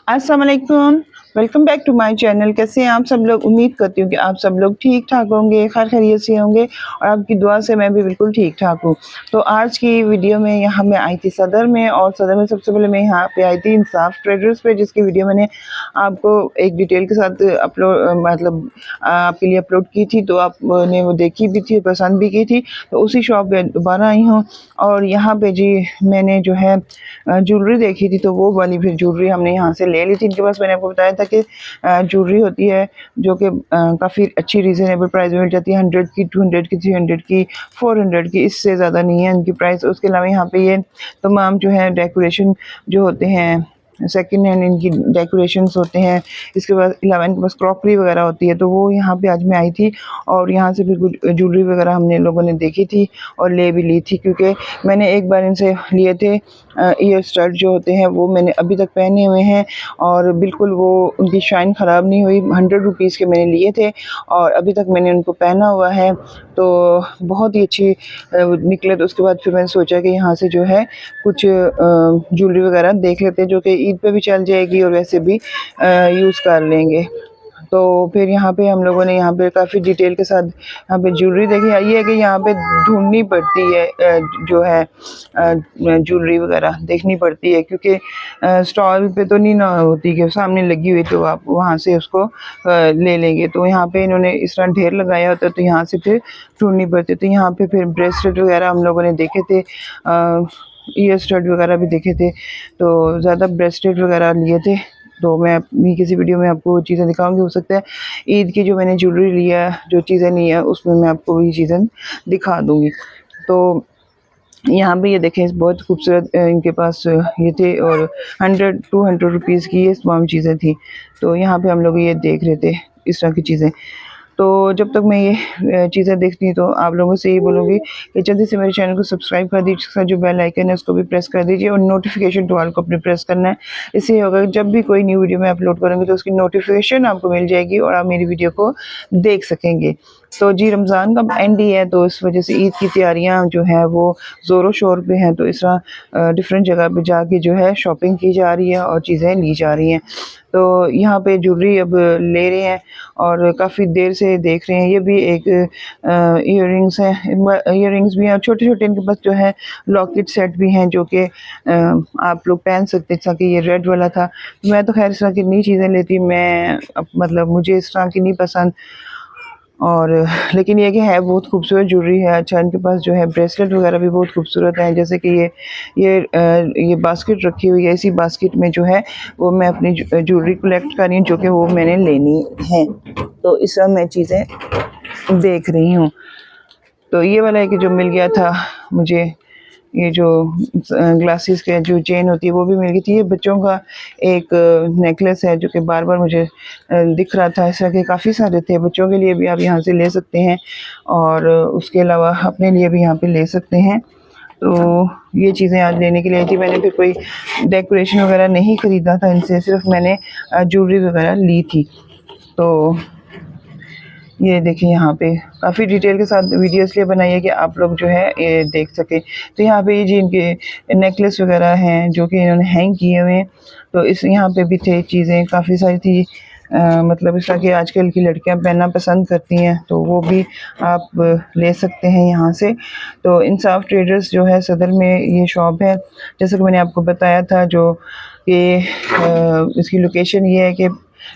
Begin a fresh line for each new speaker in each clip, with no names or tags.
अस्सलाम वालेकुम। Welcome back to my channel. कैसे हैं आप सब लोग? उम्मीद करती हूँ कि आप सब लोग ठीक ठाक होंगे, खैर खैरियत से होंगे और आपकी दुआ से मैं भी बिल्कुल ठीक ठाक हूँ। तो आज की वीडियो में यहाँ मैं आई थी सदर में, और सदर में सबसे पहले मैं यहाँ पे आई थी इंसाफ ट्रेडर्स पे, जिसकी वीडियो मैंने आपको एक डिटेल के साथ अपलोड मतलब आपके लिए अपलोड की थी, तो आपने वो देखी भी थी, पसंद भी की थी। तो उसी शॉप पे दोबारा आई हूँ और यहाँ पे जी मैंने जो है ज्वेलरी देखी थी, तो वो वाली फिर ज्वेलरी हमने यहाँ से ले ली थी। इनके पास मैंने आपको बताया था कि ज्वेलरी होती है जो कि काफ़ी अच्छी रीज़नेबल प्राइस में मिल जाती है। 100 की, 200 की, 300 की, 400 की, इससे ज़्यादा नहीं है इनकी प्राइस। उसके अलावा यहाँ पे ये तमाम जो है डेकोरेशन जो होते हैं, सेकंड हैंड इनकी डेकोरेशंस होते हैं। इसके बाद अलावा इनके पास क्रॉकरी वगैरह होती है, तो वो यहाँ पे आज मैं आई थी और यहाँ से फिर कुछ ज्वेलरी वगैरह हमने लोगों ने देखी थी और ले भी ली थी, क्योंकि मैंने एक बार इनसे लिए थे ईयर स्टड जो होते हैं, वो मैंने अभी तक पहने हुए हैं और बिल्कुल वो उनकी शाइन ख़राब नहीं हुई। 100 रुपीज़ के मैंने लिए थे और अभी तक मैंने उनको पहना हुआ है, तो बहुत ही अच्छी निकले। तो उसके बाद फिर मैंने सोचा कि यहाँ से जो है कुछ ज्वेलरी वगैरह देख लेते हैं, जो कि ईद पे भी चल जाएगी और वैसे भी यूज़ कर लेंगे। तो फिर यहाँ पे हम लोगों ने यहाँ पे काफ़ी डिटेल के साथ यहाँ पे ज्वेलरी देखी। ये है कि यहाँ पे ढूंढनी पड़ती है जो है ज्वेलरी वगैरह देखनी पड़ती है, क्योंकि स्टॉल पे तो नहीं ना होती कि सामने लगी हुई तो आप वहाँ से उसको ले लेंगे। तो यहाँ पे इन्होंने इस तरह ढेर लगाया होता है, तो यहाँ से फिर ढूंढनी पड़ती है। तो यहाँ पे फिर ब्रेसलेट वगैरह हम लोगों ने देखे थे, ईयर स्टड वगैरह भी देखे थे, तो ज़्यादा ब्रेसलेट वगैरह लिए थे। तो मैं अपनी किसी वीडियो में आपको चीज़ें दिखाऊंगी। हो सकता है ईद की जो मैंने ज्वेलरी लिया है, जो चीज़ें ली हैं, उसमें मैं आपको वही चीज़ें दिखा दूंगी। तो यहाँ पे ये देखें, बहुत खूबसूरत इनके पास ये थे और 100-200 रुपीज़ की ये तमाम चीज़ें थी। तो यहाँ पे हम लोग ये देख रहे थे इस तरह की चीज़ें। तो जब तक मैं ये चीज़ें देखती हूँ, तो आप लोगों से यही बोलूँगी कि जल्दी से मेरे चैनल को सब्सक्राइब कर दीजिए, उसका जो बेल आइकन है उसको भी प्रेस कर दीजिए और नोटिफिकेशन टू ऑल को अपने प्रेस करना है। इससे ये होगा कि जब भी कोई न्यू वीडियो मैं अपलोड करूँगी तो उसकी नोटिफिकेशन आपको मिल जाएगी और आप मेरी वीडियो को देख सकेंगे। तो जी रमज़ान का एंड ही है, तो इस वजह से ईद की तैयारियां जो हैं वो ज़ोरों शोर पे हैं। तो इस तरह डिफरेंट जगह पे जाके जो है शॉपिंग की जा रही है और चीज़ें ली जा रही हैं। तो यहाँ पे ज्वेलरी अब ले रहे हैं और काफ़ी देर से देख रहे हैं। ये भी एक इयररिंग्स हैं, इयररिंग्स भी हैं और छोटे-छोटे इनके पास जो है लॉकेट सेट भी हैं, जो कि आप लोग पहन सकते हैं। जैसा कि ये रेड वाला था, मैं तो खैर इस तरह की नई चीज़ें लेती, मैं मतलब मुझे इस तरह की नहीं पसंद। और लेकिन ये कि है बहुत खूबसूरत ज्वेलरी है। अच्छा, इनके पास जो है ब्रेसलेट वगैरह भी बहुत खूबसूरत हैं, जैसे कि ये बास्केट रखी हुई है। इसी बास्केट में जो है वो मैं अपनी ज्वेलरी कलेक्ट कर रही हूँ, जो कि वो मैंने लेनी है। तो इस तरह मैं चीज़ें देख रही हूँ। तो ये वाला है कि जो मिल गया था मुझे, ये जो ग्लासेस के जो चेन होती है वो भी मिल गई थी। ये बच्चों का एक नेकलेस है जो कि बार बार मुझे दिख रहा था। इस तरह के काफ़ी सारे थे, बच्चों के लिए भी आप यहाँ से ले सकते हैं और उसके अलावा अपने लिए भी यहाँ पे ले सकते हैं। तो ये चीज़ें आज लेने के लिए आई थी। मैंने फिर कोई डेकोरेशन वगैरह नहीं ख़रीदा था इनसे, सिर्फ मैंने ज्वेलरी वगैरह ली थी। तो ये देखिए, यहाँ पे काफ़ी डिटेल के साथ वीडियो इसलिए बनाई है कि आप लोग जो है ये देख सकें। तो यहाँ पे ये जी इनके नेकलेस वगैरह हैं जो कि इन्होंने हैंग किए हुए हैं। तो इस यहाँ पे भी थे चीज़ें काफ़ी सारी थी, मतलब इस तरह की आजकल की लड़कियां पहनना पसंद करती हैं, तो वो भी आप ले सकते हैं यहाँ से। तो इंसाफ ट्रेडर्स जो है सदर में ये शॉप है, जैसे कि मैंने आपको बताया था। जो कि इसकी लोकेशन ये है कि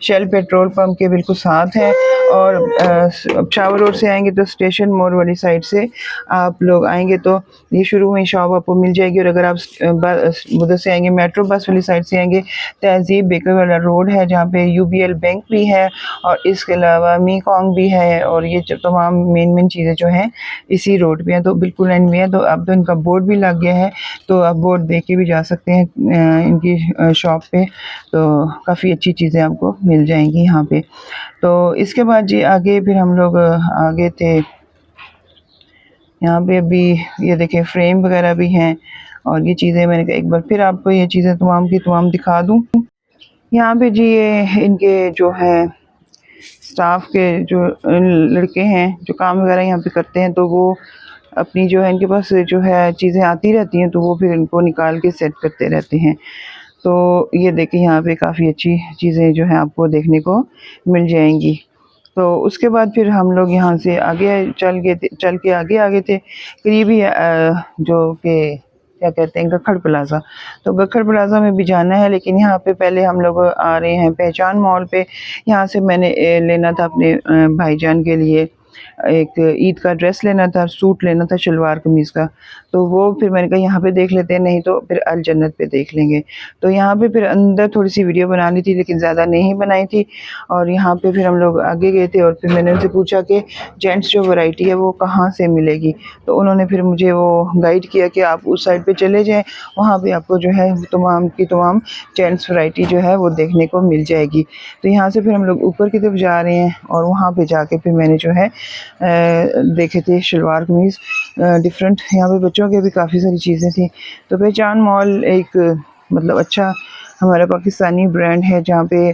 शेल पेट्रोल पंप के बिल्कुल साथ है और शावर रोड से आएंगे तो स्टेशन मोड़ वाली साइड से आप लोग आएंगे तो ये शुरू में शॉप आपको मिल जाएगी। और अगर आप उधर से आएंगे, मेट्रो बस वाली साइड से आएंगे, तहजीब बेकर वाला रोड है जहाँ पे यूबीएल बैंक भी है और इसके अलावा मीकॉन्ग भी है, और ये तमाम मेन चीज़ें जो हैं इसी रोड पे हैं। तो बिल्कुल एंड में है। तो अब तो इनका बोर्ड भी लग गया है, तो आप बोर्ड देख के भी जा सकते हैं इनकी शॉप पे। तो काफ़ी अच्छी चीज़ें आपको मिल जाएंगी यहाँ पे। तो इसके बाद जी आगे फिर हम लोग आगे थे। यहाँ पे अभी ये देखें फ्रेम वगैरह भी हैं और ये चीज़ें मैंने कहा एक बार फिर आपको ये चीज़ें तमाम की तमाम दिखा दूँ। यहाँ पे जी ये इनके जो है स्टाफ के जो लड़के हैं जो काम वगैरह यहाँ पे करते हैं, तो वो अपनी जो है इनके पास जो है चीज़ें आती रहती हैं, तो वो फिर इनको निकाल के सेट करते रहते हैं। तो ये देखिए यहाँ पे काफ़ी अच्छी चीज़ें जो हैं आपको देखने को मिल जाएंगी। तो उसके बाद फिर हम लोग यहाँ से आगे चल के आगे आ गए थे, करीब ही जो कि क्या कहते हैं गखड़ प्लाज़ा। तो गखड़ प्लाज़ा में भी जाना है, लेकिन यहाँ पे पहले हम लोग आ रहे हैं पहचान मॉल पे। यहाँ से मैंने लेना था अपने भाईजान के लिए एक ईद का ड्रेस लेना था, सूट लेना था शलवार कमीज़ का। तो वो फिर मैंने कहा यहाँ पे देख लेते हैं, नहीं तो फिर अल जन्नत पे देख लेंगे। तो यहाँ पे फिर अंदर थोड़ी-सी वीडियो बना ली थी, लेकिन ज़्यादा नहीं बनाई थी। और यहाँ पे फिर हम लोग आगे गए थे और फिर मैंने उनसे पूछा कि जेंट्स जो वैरायटी है वो कहाँ से मिलेगी? तो उन्होंने फिर मुझे वो गाइड किया कि आप उस साइड पे चले जाएँ, वहाँ पे आपको जो है तमाम की तमाम जेंट्स वैरायटी जो है वो देखने को मिल जाएगी। तो यहाँ से फिर हम लोग ऊपर की तरफ जा रहे हैं और वहाँ पे जाके फिर मैंने जो है देखे थे शलवार कमीज़ डिफरेंट। यहाँ पे बच्चों के भी काफ़ी सारी चीज़ें थी। तो पहचान मॉल एक मतलब अच्छा हमारा पाकिस्तानी ब्रांड है, जहाँ पे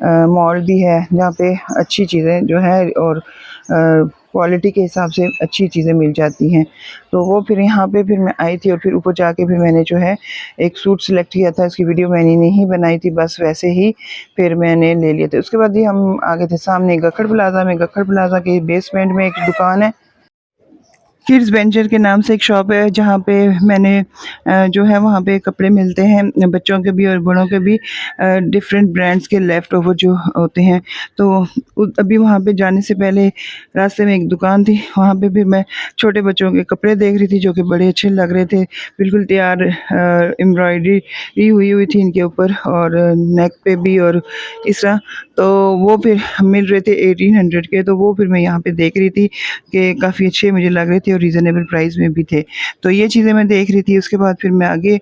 मॉल भी है, जहाँ पे अच्छी चीज़ें जो है और क्वालिटी के हिसाब से अच्छी चीज़ें मिल जाती हैं। तो वो फिर यहाँ पे फिर मैं आई थी और फिर ऊपर जाके फिर मैंने जो है एक सूट सिलेक्ट किया था। इसकी वीडियो मैंने नहीं बनाई थी, बस वैसे ही फिर मैंने ले लिए थे। उसके बाद ही हम आ गए थे सामने गखड़ प्लाज़ा में। गखड़ प्लाज़ा के बेसमेंट में एक दुकान है, किड्स वेंचर के नाम से एक शॉप है, जहाँ पे मैंने जो है वहाँ पे कपड़े मिलते हैं बच्चों के भी और बड़ों के भी, डिफरेंट ब्रांड्स के लेफ़्ट ओवर जो होते हैं। तो अभी वहाँ पे जाने से पहले रास्ते में एक दुकान थी, वहाँ पे भी मैं छोटे बच्चों के कपड़े देख रही थी जो कि बड़े अच्छे लग रहे थे, बिल्कुल तैयार एम्ब्रॉयडरी हुई थी इनके ऊपर और नेक पे भी और इस तरह। तो वो फिर मिल रहे थे 1800 के, तो वो फिर मैं यहाँ पे देख रही थी कि काफ़ी अच्छे मुझे लग रहे थे और रीज़नेबल प्राइस में भी थे। तो ये चीज़ें मैं देख रही थी। उसके बाद फिर मैं आगे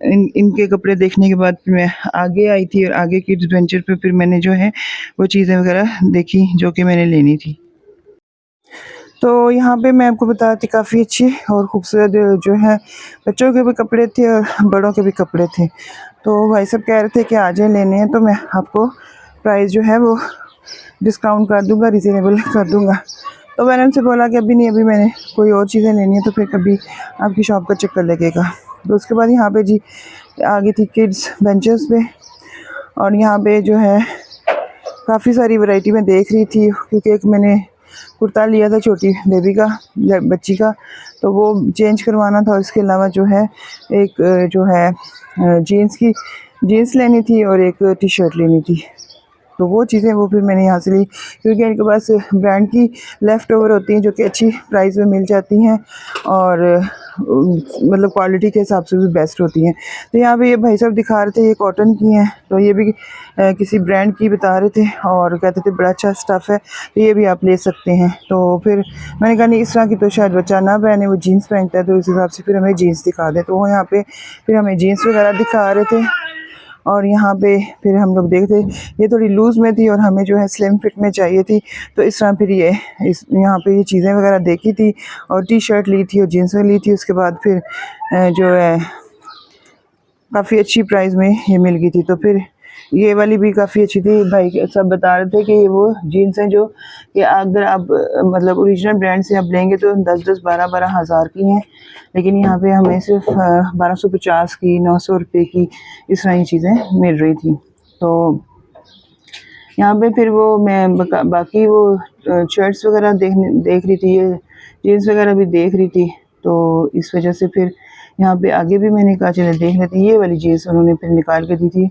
इनके कपड़े देखने के बाद फिर मैं आगे आई थी और आगे किड्स वेंचर पे फिर मैंने जो है वो चीज़ें वगैरह देखी जो कि मैंने लेनी थी। तो यहाँ पे मैं आपको बता रही थी काफ़ी अच्छी और खूबसूरत जो है बच्चों के भी कपड़े थे और बड़ों के भी कपड़े थे। तो भाई साहब कह रहे थे कि आ जाए लेने हैं, तो मैं आपको प्राइस जो है वो डिस्काउंट कर दूँगा, रिज़नेबल कर दूँगा। तो मैंने उनसे बोला कि अभी नहीं, अभी मैंने कोई और चीज़ें लेनी है, तो फिर कभी आपकी शॉप का चक्कर लगेगा। तो उसके बाद यहाँ पे जी आ गई थी किड्स बेंचेस पे और यहाँ पे जो है काफ़ी सारी वैरायटी मैं देख रही थी, क्योंकि एक मैंने कुर्ता लिया था छोटी बेबी का, बच्ची का, तो वो चेंज करवाना था। और इसके अलावा जो है एक जो है जीन्स लेनी थी और एक टी शर्ट लेनी थी। तो वो चीज़ें वो फिर मैंने यहाँ से ली, क्योंकि इनके पास ब्रांड की लेफ़्ट ओवर होती हैं जो कि अच्छी प्राइस में मिल जाती हैं और मतलब क्वालिटी के हिसाब से भी बेस्ट होती हैं। तो यहाँ पे ये भाई साहब दिखा रहे थे, ये कॉटन की हैं, तो ये भी किसी ब्रांड की बता रहे थे और कहते थे बड़ा अच्छा स्टफ़ है, तो ये भी आप ले सकते हैं। तो फिर मैंने कहा नहीं, इस तरह की तो शायद बच्चा ना पहने, वो जीन्स पहनता है, तो इस हिसाब से फिर हमें जीन्स दिखा दें। तो वो यहाँ पे फिर हमें जीन्स वगैरह दिखा रहे थे और यहाँ पे फिर हम लोग देखते, ये थोड़ी लूज़ में थी और हमें जो है स्लिम फिट में चाहिए थी। तो इस तरह फिर यहाँ पे ये चीज़ें वगैरह देखी थी और टी शर्ट ली थी और जीन्स ली थी। उसके बाद फिर जो है काफ़ी अच्छी प्राइस में ये मिल गई थी। तो फिर ये वाली भी काफ़ी अच्छी थी। भाई सब बता रहे थे कि ये वो जीन्स हैं जो कि अगर आप मतलब ओरिजिनल ब्रांड से आप लेंगे तो 10-10, 12-12 हज़ार की हैं, लेकिन यहाँ पे हमें सिर्फ 1250 की, 900 रुपये की इस तरह की चीज़ें मिल रही थी। तो यहाँ पे फिर वो मैं बाकी वो शर्ट्स वगैरह देख रही थी, ये जीन्स वगैरह भी देख रही थी। तो इस वजह से फिर यहाँ पे आगे भी मैंने कहा चले देख लेते हैं। ये वाली जीन्स उन्होंने फिर निकाल के दी थी,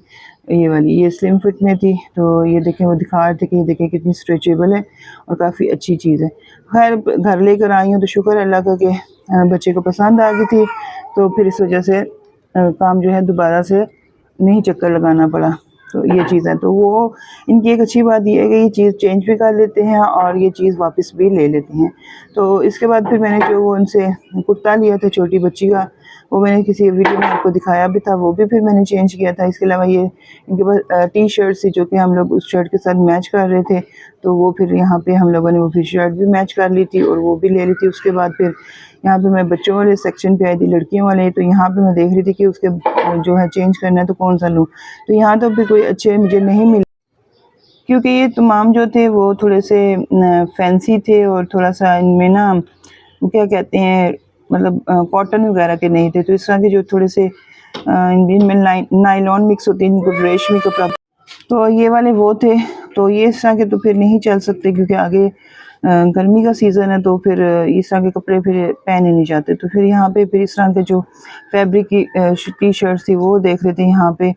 ये वाली, ये स्लिम फिट में थी। तो ये देखें, वो दिखा रहे थे कि ये देखें कितनी स्ट्रेचेबल है और काफ़ी अच्छी चीज़ है। खैर घर लेकर आई हूँ तो शुक्र अल्लाह का कि बच्चे को पसंद आ गई थी, तो फिर इस वजह से काम जो है दोबारा से नहीं चक्कर लगाना पड़ा। तो ये चीज़ है। तो वो इनकी एक अच्छी बात ये है कि ये चीज़ चेंज भी कर लेते हैं और ये चीज़ वापस भी ले लेते हैं। तो इसके बाद फिर मैंने जो वो उनसे कुर्ता लिया था छोटी बच्ची का, वो मैंने किसी वीडियो में आपको दिखाया भी था, वो भी फिर मैंने चेंज किया था। इसके अलावा ये इनके पास टी शर्ट थी जो कि हम लोग उस शर्ट के साथ मैच कर रहे थे, तो वो फिर यहाँ पे हम लोगों ने वो फिर शर्ट भी मैच कर ली थी और वो भी ले ली थी। उसके बाद फिर यहाँ पे मैं बच्चों वाले सेक्शन पे आई थी, लड़कियों वाले, तो यहाँ पे मैं देख रही थी कि उसके जो है चेंज करना है तो कौन सा लूँ। तो यहाँ तो भी कोई अच्छे मुझे नहीं मिले, क्योंकि ये तमाम जो थे वो थोड़े से फैंसी थे और थोड़ा सा इनमें ना वो क्या कहते हैं मतलब कॉटन वगैरह के नहीं थे। तो इस तरह के जो थोड़े से इनमें नायलॉन मिक्स होती है, इनको रेशमी कपड़ा। तो ये वाले वो थे, तो ये इस तरह के तो फिर नहीं चल सकते क्योंकि आगे गर्मी का सीज़न है, तो फिर इस तरह के कपड़े फिर पहने नहीं जाते। तो फिर यहाँ पे फिर इस तरह के जो फैब्रिक की टी शर्ट्स थी वो देख रहे थे यहाँ पे।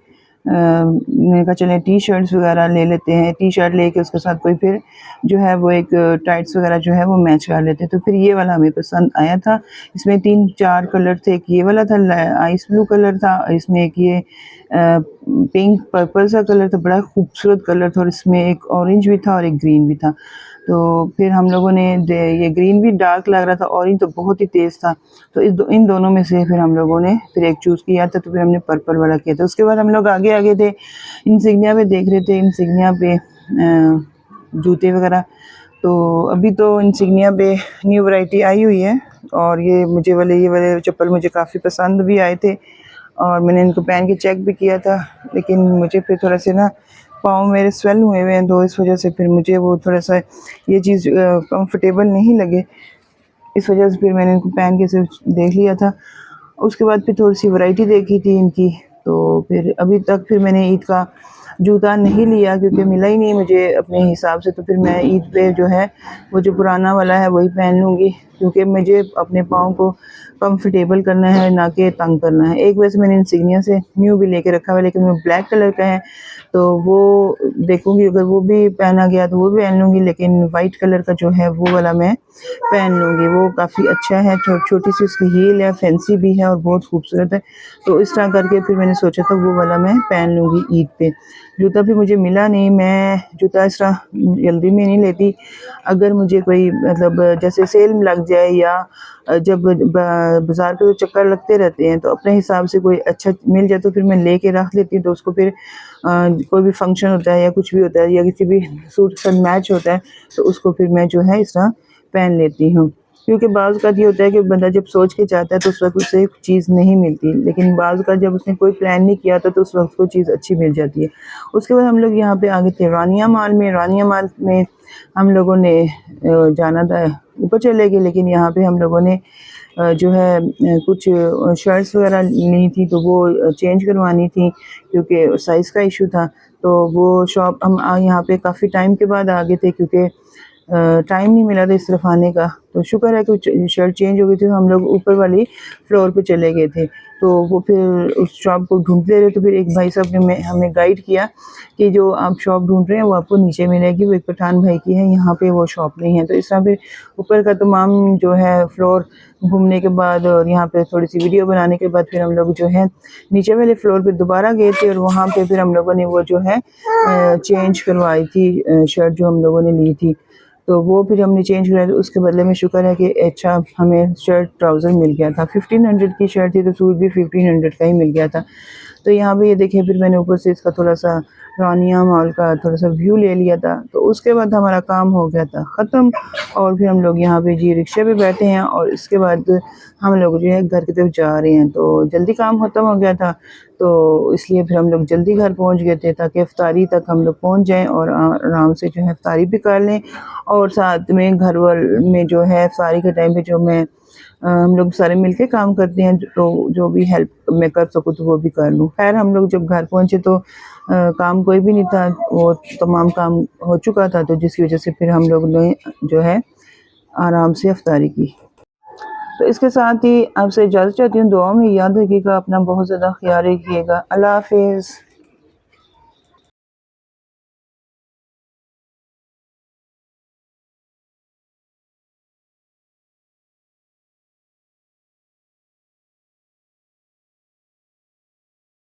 मैंने कहा चलें टी शर्ट्स वगैरह ले लेते हैं, टी शर्ट लेके उसके साथ कोई फिर जो है वो एक टाइट्स वगैरह जो है वो मैच कर लेते हैं। तो फिर ये वाला हमें पसंद आया था। इसमें 3-4 कलर थे, एक ये वाला था आइस ब्लू कलर था, इसमें एक ये पिंक पर्पल सा कलर था, बड़ा खूबसूरत कलर था, और इसमें एक ऑरेंज भी था और एक ग्रीन भी था। तो फिर हम लोगों ने ये ग्रीन भी डार्क लग रहा था, ऑरेंज तो बहुत ही तेज़ था, तो इन दोनों में से फिर हम लोगों ने फिर एक चूज़ किया था। तो फिर हमने पर्पल वाला किया था। उसके बाद हम लोग आगे आगे थे, इंसिग्निया पे देख रहे थे, इंसिग्निया पे जूते वगैरह। तो अभी तो इंसिग्निया पे न्यू वैरायटी आई हुई है, और ये वाले चप्पल मुझे काफ़ी पसंद भी आए थे, और मैंने इनको पहन के चेक भी किया था। लेकिन मुझे फिर थोड़ा से ना पाँव मेरे स्वेल हुए हुए हैं, तो इस वजह से फिर मुझे वो थोड़ा सा ये चीज़ कंफर्टेबल नहीं लगे। इस वजह से फिर मैंने इनको पहन के सिर्फ देख लिया था। उसके बाद फिर थोड़ी सी वैरायटी देखी थी इनकी। तो फिर अभी तक फिर मैंने ईद का जूता नहीं लिया क्योंकि मिला ही नहीं मुझे अपने हिसाब से। तो फिर मैं ईद पे जो है वो जो पुराना वाला है वही पहन लूँगी, क्योंकि मुझे अपने पाँव को कंफर्टेबल करना है, ना कि तंग करना है। एक वैसे मैंने इंसिग्निया से न्यू भी लेके रखा हुआ है, लेकिन वो ब्लैक कलर का है, तो वो देखूँगी अगर वो भी पहना गया तो वो भी पहन लूँगी, लेकिन वाइट कलर का जो है वो वाला मैं पहन लूँगी। वो काफ़ी अच्छा है, छोटी सी उसकी हील है, फैंसी भी है और बहुत खूबसूरत है। तो इस तरह करके फिर मैंने सोचा था वो वाला मैं पहन लूँगी ईद पे। जूता भी मुझे मिला नहीं, मैं जूता इस तरह जल्दी में नहीं लेती। अगर मुझे कोई मतलब जैसे सेल में लग जाए, या जब बाज़ार पे तो चक्कर लगते रहते हैं, तो अपने हिसाब से कोई अच्छा मिल जाए तो फिर मैं लेके रख लेती हूँ। तो उसको फिर कोई भी फंक्शन होता है या कुछ भी होता है या किसी भी सूट के साथ मैच होता है, तो उसको फिर मैं जो है इस तरह पहन लेती हूँ। क्योंकि बाज़ का ये होता है कि बंदा जब सोच के जाता है तो उस वक़्त उसे चीज़ नहीं मिलती, लेकिन बाज़ का जब उसने कोई प्लान नहीं किया था तो उस वक़्त उसको चीज़ अच्छी मिल जाती है। उसके बाद हम लोग यहाँ पे आगे थे रानिया माल में। रानिया माल में हम लोगों ने जाना था, ऊपर चले गए, लेकिन यहाँ पे हम लोगों ने जो है कुछ शर्ट्स वगैरह ली थी, तो वो चेंज करवानी थी क्योंकि साइज़ का इशू था। तो वो शॉप हम यहाँ पे काफ़ी टाइम के बाद आ गए थे, क्योंकि टाइम नहीं मिला था इस तरफ आने का। तो शुक्र है कि शर्ट चेंज हो गई थी, हम लोग ऊपर वाली फ्लोर पे चले गए थे। तो वो फिर उस शॉप को ढूंढते रहे, तो फिर एक भाई साहब ने हमें गाइड किया कि जो आप शॉप ढूंढ रहे हैं वो आपको नीचे मिलेगी, वो एक पठान भाई की है, यहाँ पे वो शॉप नहीं है। तो इस तरह फिर ऊपर का तमाम जो है फ्लोर घूमने के बाद और यहाँ पे थोड़ी सी वीडियो बनाने के बाद फिर हम लोग जो है नीचे वाले फ्लोर पे दोबारा गए थे, और वहाँ पे फिर हम लोगों ने वो जो है चेंज करवाई थी शर्ट जो हम लोगों ने ली थी। तो वो फिर हमने चेंज कराया, तो उसके बदले में शुक्र है कि अच्छा हमें शर्ट ट्राउज़र मिल गया था। 1500 की शर्ट थी, तो सूट भी 1500 का ही मिल गया था। तो यहाँ पे ये देखिए फिर मैंने ऊपर से इसका थोड़ा सा रानिया मॉल का थोड़ा सा व्यू ले लिया था। तो उसके बाद हमारा काम हो गया था ख़त्म, और फिर हम लोग यहाँ पे जी रिक्शे पे बैठे हैं, और इसके बाद हम लोग जो है घर की तरफ जा रहे हैं। तो जल्दी काम ख़त्म हो गया था, तो इसलिए फिर हम लोग जल्दी घर पहुँच गए थे ताकि इफ्तारी तक हम लोग पहुँच जाएँ और आराम से जो है इफ्तारी भी कर लें, और साथ में घर में जो है इफ्तारी के टाइम पे जो मैं हम लोग सारे मिलके काम करते हैं, तो जो भी हेल्प मैं कर सकूँ तो वो भी कर लूँ। खैर हम लोग जब घर पहुँचे तो काम कोई भी नहीं था, वो तमाम काम हो चुका था, तो जिसकी वजह से फिर हम लोग ने जो है आराम से इफ्तारी की। तो इसके साथ ही आपसे इजाज़त चाहती हूँ। दुआ में याद रखिएगा, अपना बहुत ज़्यादा ख्याल रखिएगा। अल्लाह हाफ़िज़।